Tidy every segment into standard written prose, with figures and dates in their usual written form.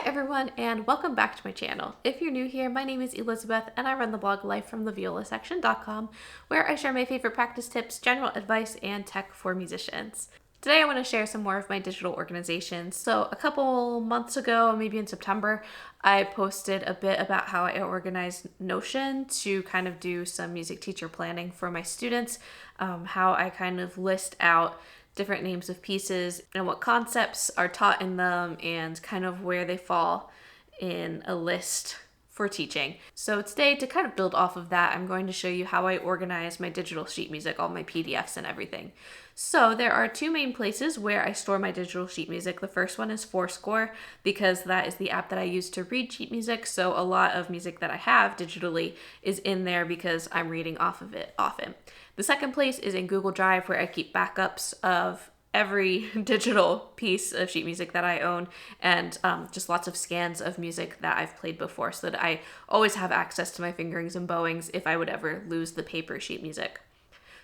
everyone, and welcome back to my channel. If you're new here, my name is Elizabeth and I run the blog lifefromtheviola.com, where I share my favorite practice tips, general advice, and tech for musicians. Today I want to share some more of my digital organization. So a couple months ago, maybe in September, I posted a bit about how I organize Notion to kind of do some music teacher planning for my students, how I kind of list out different names of pieces and what concepts are taught in them and kind of where they fall in a list for teaching. So today, to kind of build off of that, I'm going to show you how I organize my digital sheet music, all my PDFs and everything. So there are two main places where I store my digital sheet music. The first one is Forscore, because that is the app that I use to read sheet music. So a lot of music that I have digitally is in there because I'm reading off of it often. The second place is in Google Drive, where I keep backups of every digital piece of sheet music that I own and just lots of scans of music that I've played before, so that I always have access to my fingerings and bowings if I would ever lose the paper sheet music.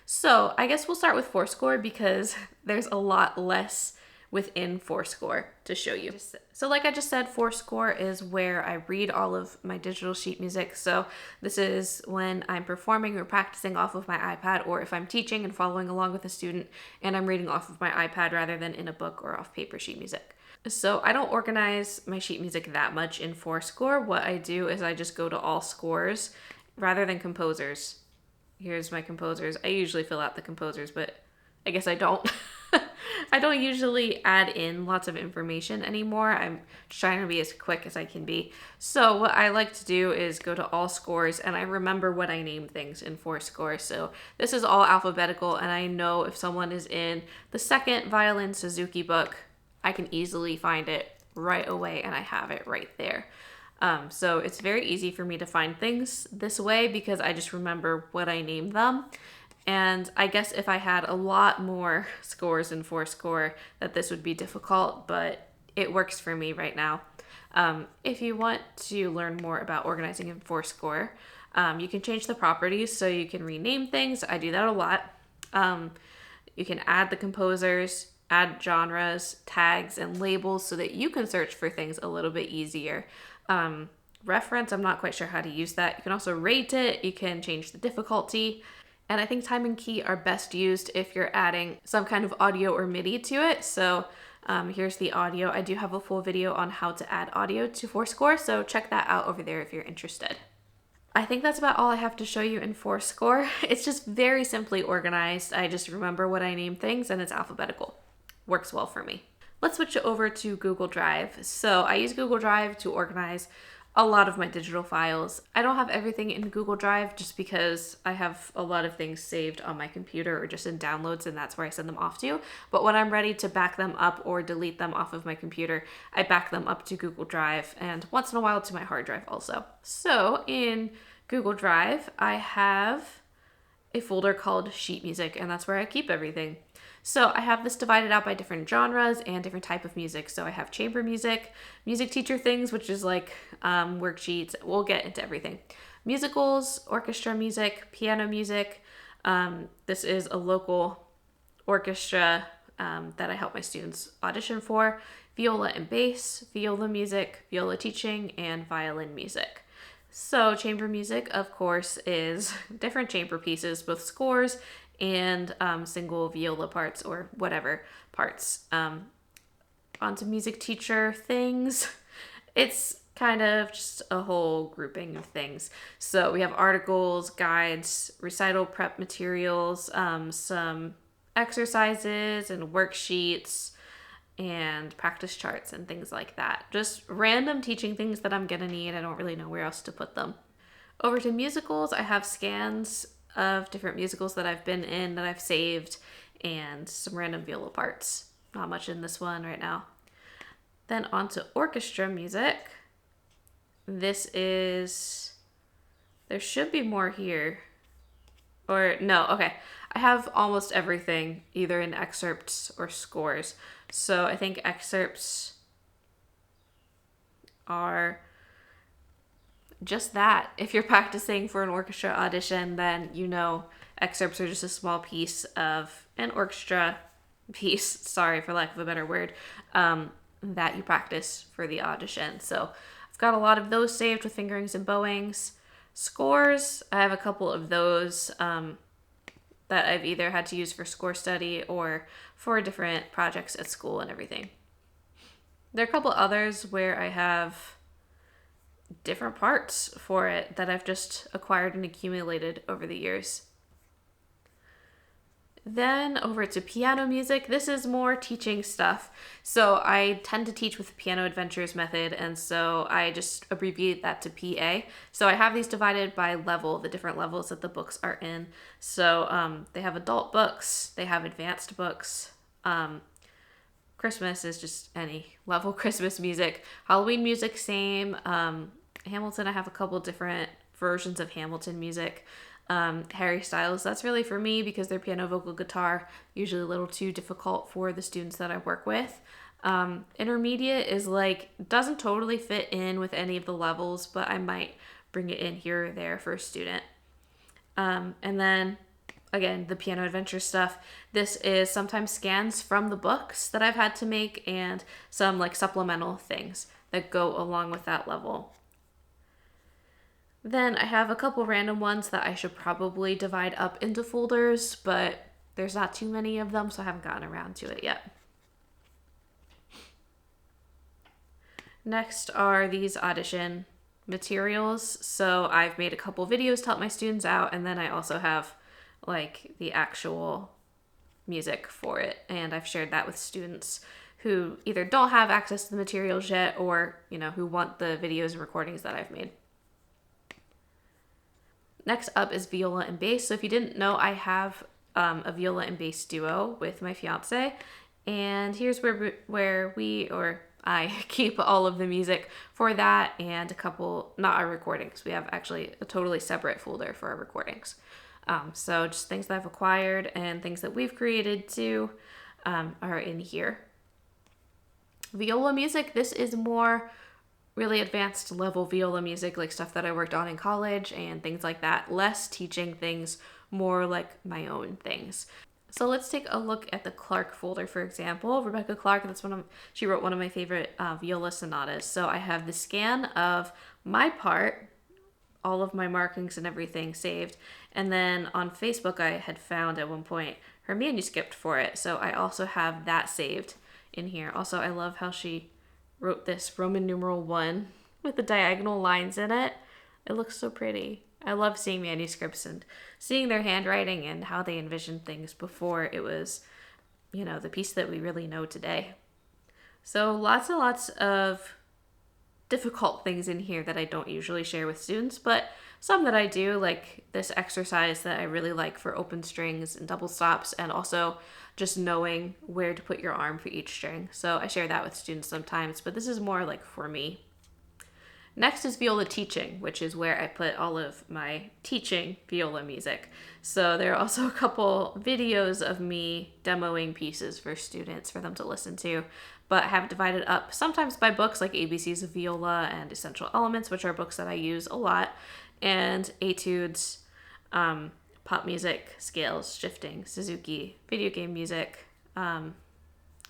So I guess we'll start with Forscore because there's a lot less within Forscore to show you. So like I just said, Forscore is where I read all of my digital sheet music. So this is when I'm performing or practicing off of my iPad, or if I'm teaching and following along with a student and I'm reading off of my iPad rather than in a book or off paper sheet music. So I don't organize my sheet music that much in Forscore. What I do is I just go to all scores rather than composers. Here's my composers. I usually fill out the composers, but I guess I don't. I don't usually add in lots of information anymore. I'm trying to be as quick as I can be. So what I like to do is go to all scores, and I remember what I named things in Forscore. So this is all alphabetical, and I know if someone is in the second violin Suzuki book, I can easily find it right away, and I have it right there. So it's very easy for me to find things this way because I just remember what I named them. And I guess if I had a lot more scores in Forscore, that this would be difficult, but it works for me right now. If you want to learn more about organizing in Forscore, you can change the properties so you can rename things. I do that a lot. You can add the composers, add genres, tags, and labels so that you can search for things a little bit easier. Reference, I'm not quite sure how to use that. You can also rate it. You can change the difficulty. And I think time and key are best used if you're adding some kind of audio or MIDI to it. So here's the audio. I do have a full video on how to add audio to Forscore, so check that out over there if you're interested. I think that's about all I have to show you in Forscore. It's just very simply organized. I just remember what I name things and it's alphabetical. Works well for me. Let's switch it over to Google Drive. So I use Google Drive to organize a lot of my digital files. I don't have everything in Google Drive just because I have a lot of things saved on my computer or just in downloads, and that's where I send them off to. But when I'm ready to back them up or delete them off of my computer, I back them up to Google Drive, and once in a while to my hard drive also. So in Google Drive, I have a folder called Sheet Music, and that's where I keep everything. So I have this divided out by different genres and different type of music. So I have chamber music, music teacher things, which is like worksheets. We'll get into everything. Musicals, orchestra music, piano music. This is a local orchestra that I help my students audition for. Viola and bass, viola music, viola teaching, and violin music. So chamber music, of course, is different chamber pieces, both scores and single viola parts or whatever parts. Onto music teacher things. It's kind of just a whole grouping of things. So we have articles, guides, recital prep materials, some exercises and worksheets, and practice charts and things like that. Just random teaching things that I'm gonna need. I don't really know where else to put them. Over to musicals, I have scans of different musicals that I've been in that I've saved and some random viola parts. Not much in this one right now. Then on to orchestra music. This is, there should be more here. Or no, okay. I have almost everything either in excerpts or scores. So I think excerpts are just that. If you're practicing for an orchestra audition, then you know excerpts are just a small piece of an orchestra piece, sorry for lack of a better word, that you practice for the audition. So I've got a lot of those saved with fingerings and bowings. Scores, I have a couple of those that I've either had to use for score study or for different projects at school and everything. There are a couple others where I have different parts for it that I've just acquired and accumulated over the years. Then over to piano music. This is more teaching stuff. So I tend to teach with the Piano Adventures method, and so I just abbreviate that to PA. So I have these divided by level, the different levels that the books are in. So they have adult books, they have advanced books. Christmas is just any level Christmas music. Halloween music, same. Hamilton, I have a couple different versions of Hamilton music. Harry Styles, that's really for me because their piano, vocal, guitar, usually a little too difficult for the students that I work with. Intermediate is like, doesn't totally fit in with any of the levels, but I might bring it in here or there for a student. And then again, the Piano Adventure stuff. This is sometimes scans from the books that I've had to make and some like supplemental things that go along with that level. Then I have a couple random ones that I should probably divide up into folders, but there's not too many of them, so I haven't gotten around to it yet. Next are these audition materials. So I've made a couple videos to help my students out, and then I also have like the actual music for it, and I've shared that with students who either don't have access to the materials yet or, who want the videos and recordings that I've made. Next up is viola and bass. So if you didn't know, I have a viola and bass duo with my fiance, and here's where I keep all of the music for that and a couple, not our recordings. We have actually a totally separate folder for our recordings. So just things that I've acquired and things that we've created too are in here. Viola music, this is more really advanced level viola music, like stuff that I worked on in college and things like that. Less teaching things, more like my own things. So let's take a look at the Clark folder, for example. Rebecca Clark, she wrote one of my favorite viola sonatas. So I have the scan of my part, all of my markings and everything saved. And then on Facebook, I had found at one point her manuscript for it. So I also have that saved in here. Also, I love how she wrote this Roman numeral 1 with the diagonal lines in it. It looks so pretty. I love seeing manuscripts and seeing their handwriting and how they envisioned things before it was, the piece that we really know today. So lots and lots of difficult things in here that I don't usually share with students, but some that I do, like this exercise that I really like for open strings and double stops, and also just knowing where to put your arm for each string. So I share that with students sometimes, but this is more like for me. Next is viola teaching, which is where I put all of my teaching viola music. So there are also a couple videos of me demoing pieces for students for them to listen to, but I have it divided up sometimes by books like ABCs of Viola and Essential Elements, which are books that I use a lot, and etudes, pop music, scales, shifting, Suzuki, video game music,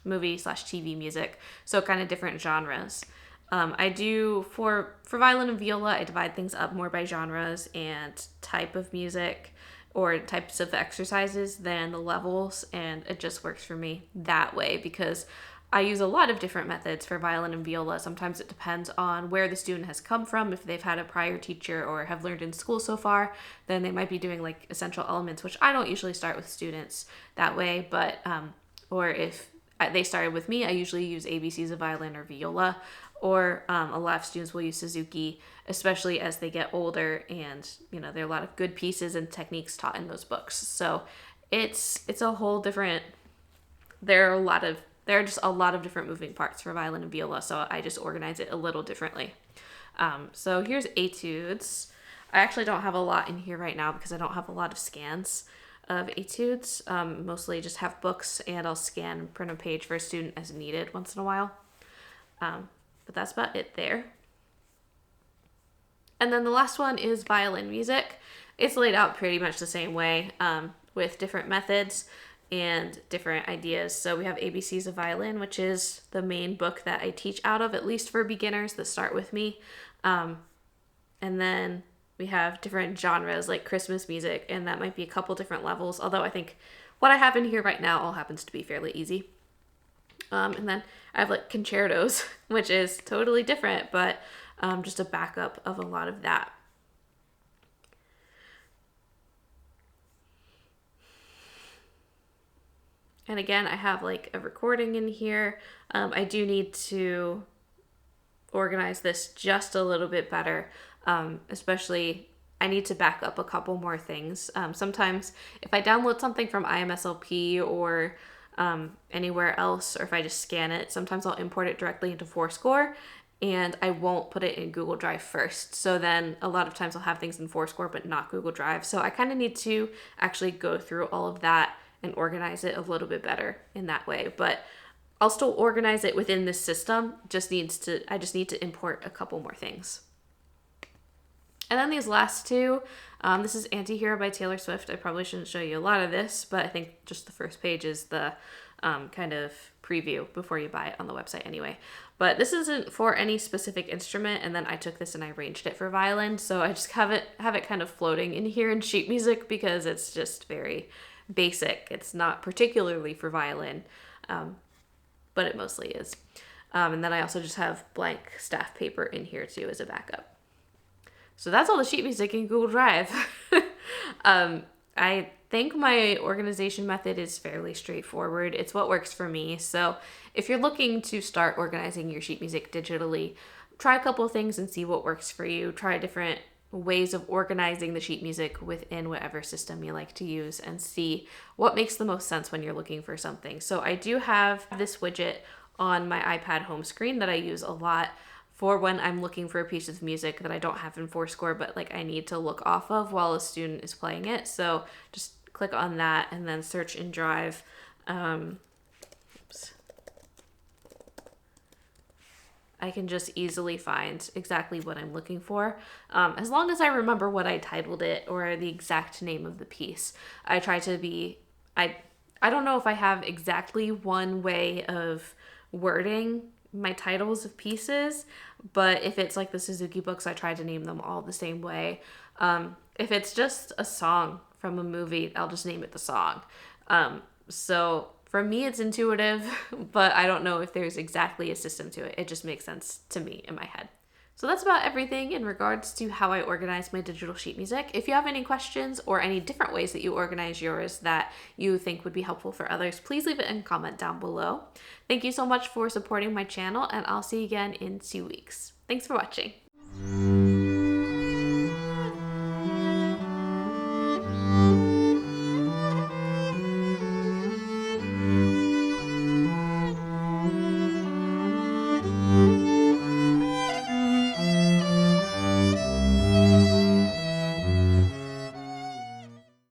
movie/TV music, so kind of different genres. I do, for violin and viola, I divide things up more by genres and type of music or types of exercises than the levels, and it just works for me that way because I use a lot of different methods for violin and viola. Sometimes it depends on where the student has come from. If they've had a prior teacher or have learned in school so far, then they might be doing like essential elements, which I don't usually start with students that way, but or if they started with me, I usually use ABCs of violin or viola, or a lot of students will use Suzuki, especially as they get older, and there are a lot of good pieces and techniques taught in those books. So it's a whole different, there are just a lot of different moving parts for violin and viola, so I just organize it a little differently. So here's etudes. I actually don't have a lot in here right now because I don't have a lot of scans of etudes. Mostly just have books, and I'll scan and print a page for a student as needed once in a while. But that's about it there. And then the last one is violin music. It's laid out pretty much the same way with different methods. and different ideas. So we have ABCs of Violin, which is the main book that I teach out of, at least for beginners that start with me. And then we have different genres like Christmas music, and that might be a couple different levels, although I think what I have in here right now all happens to be fairly easy. And then I have like concertos, which is totally different, but just a backup of a lot of that. And again, I have like a recording in here. I do need to organize this just a little bit better, especially I need to back up a couple more things. Sometimes if I download something from IMSLP or anywhere else, or if I just scan it, sometimes I'll import it directly into Forscore and I won't put it in Google Drive first. So then a lot of times I'll have things in Forscore but not Google Drive. So I kind of need to actually go through all of that and organize it a little bit better in that way. But I'll still organize it within this system. I just need to import a couple more things. And then these last two, this is Anti-Hero by Taylor Swift. I probably shouldn't show you a lot of this, but I think just the first page is the kind of preview before you buy it on the website anyway. But this isn't for any specific instrument, and then I took this and I arranged it for violin, so I just have it kind of floating in here in sheet music because it's just very basic. It's not particularly for violin, but it mostly is. And then I also just have blank staff paper in here too as a backup. So that's all the sheet music in Google Drive. I think my organization method is fairly straightforward. It's what works for me. So if you're looking to start organizing your sheet music digitally, try a couple of things and see what works for you. Try different ways of organizing the sheet music within whatever system you like to use and see what makes the most sense when you're looking for something. So I do have this widget on my iPad home screen that I use a lot for when I'm looking for a piece of music that I don't have in Forscore, but like I need to look off of while a student is playing it. So just click on that and then search in Drive. I can just easily find exactly what I'm looking for. As long as I remember what I titled it or the exact name of the piece. I try to be, I don't know if I have exactly one way of wording my titles of pieces, but if it's like the Suzuki books, I try to name them all the same way. If it's just a song from a movie, I'll just name it the song. So for me, it's intuitive, but I don't know if there's exactly a system to it. It just makes sense to me in my head. So that's about everything in regards to how I organize my digital sheet music. If you have any questions or any different ways that you organize yours that you think would be helpful for others, please leave it in a comment down below. Thank you so much for supporting my channel, and I'll see you again in 2 weeks. Thanks for watching.